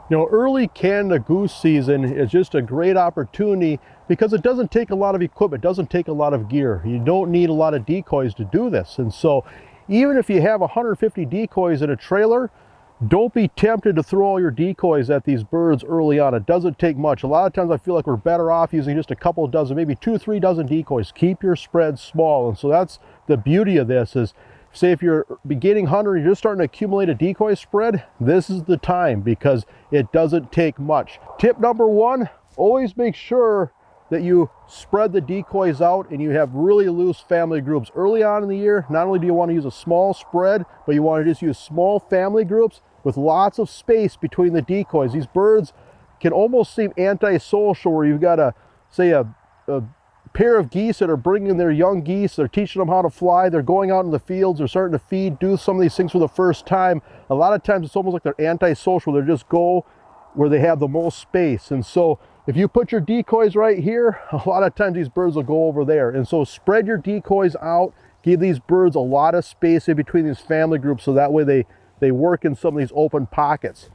You know, early Canada goose season is just a great opportunity because it doesn't take a lot of equipment, it doesn't take a lot of gear. You don't need a lot of decoys to do this. And so even if you have 150 decoys in a trailer, don't be tempted to throw all your decoys at these birds early on. It doesn't take much. A lot of times I feel like we're better off using just a couple dozen, maybe 2 or 3 dozen decoys. Keep your spread small. And so that's the beauty of this is, say if you're beginning hunter and you're just starting to accumulate a decoy spread, this is the time because it doesn't take much. Tip number 1, always make sure that you spread the decoys out and you have really loose family groups. Early on in the year, not only do you want to use a small spread, but you want to just use small family groups with lots of space between the decoys. These birds can almost seem antisocial where you've got a pair of geese that are bringing their young geese, they're teaching them how to fly, they're going out in the fields, they're starting to feed, do some of these things for the first time. A lot of times it's almost like they're antisocial. They just go where they have the most space. And so if you put your decoys right here, a lot of times these birds will go over there. And so spread your decoys out, give these birds a lot of space in between these family groups so that way they work in some of these open pockets.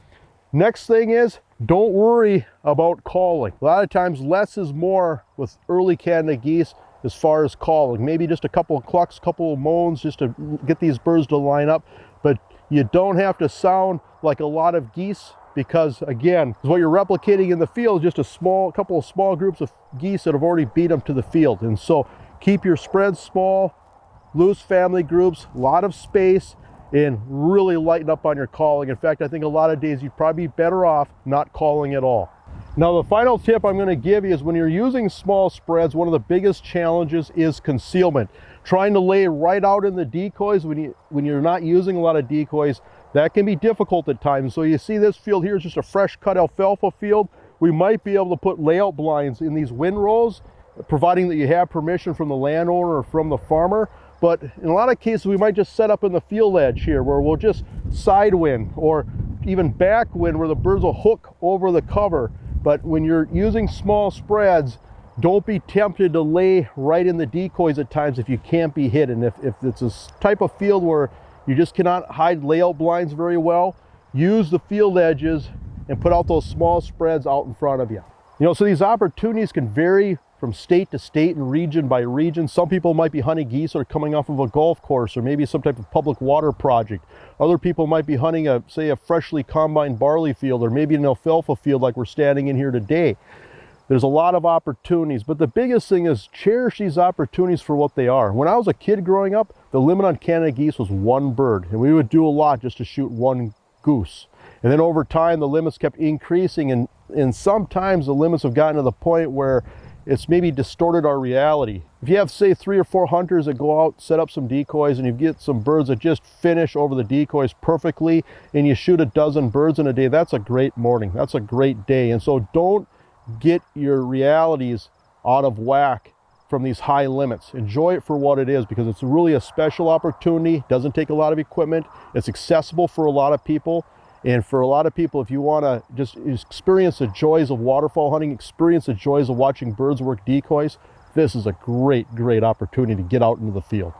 Next thing is, don't worry about calling. A lot of times less is more with early Canada geese as far as calling. Maybe just a couple of clucks, couple of moans just to get these birds to line up. But you don't have to sound like a lot of geese because, again, what you're replicating in the field is just a couple of small groups of geese that have already beat them to the field. And so keep your spreads small, loose family groups, a lot of space, and really lighten up on your calling. In fact, I think a lot of days you'd probably be better off not calling at all. Now, the final tip I'm going to give you is when you're using small spreads, one of the biggest challenges is concealment. Trying to lay right out in the decoys when you're not using a lot of decoys, that can be difficult at times. So you see this field here is just a fresh cut alfalfa field. We might be able to put layout blinds in these windrows, providing that you have permission from the landowner or from the farmer. But in a lot of cases, we might just set up in the field edge here where we'll just side wind or even back wind where the birds will hook over the cover. But when you're using small spreads, don't be tempted to lay right in the decoys at times if you can't be hidden. If it's a type of field where you just cannot hide layout blinds very well, use the field edges and put out those small spreads out in front of you. You know, so these opportunities can vary from state to state and region by region. Some people might be hunting geese that are coming off of a golf course or maybe some type of public water project. Other people might be hunting say a freshly combined barley field or maybe an alfalfa field like we're standing in here today. There's a lot of opportunities, but the biggest thing is cherish these opportunities for what they are. When I was a kid growing up, the limit on Canada geese was 1 bird, and we would do a lot just to shoot 1 goose. And then over time, the limits kept increasing, and sometimes the limits have gotten to the point where it's maybe distorted our reality. If you have, say, 3 or 4 hunters that go out, set up some decoys, and you get some birds that just finish over the decoys perfectly, and you shoot a dozen birds in a day, that's a great morning. That's a great day. And so don't get your realities out of whack from these high limits. Enjoy it for what it is because it's really a special opportunity. It doesn't take a lot of equipment. It's accessible for a lot of people. And for a lot of people, if you want to just experience the joys of waterfowl hunting, experience the joys of watching birds work decoys, this is a great, great opportunity to get out into the field.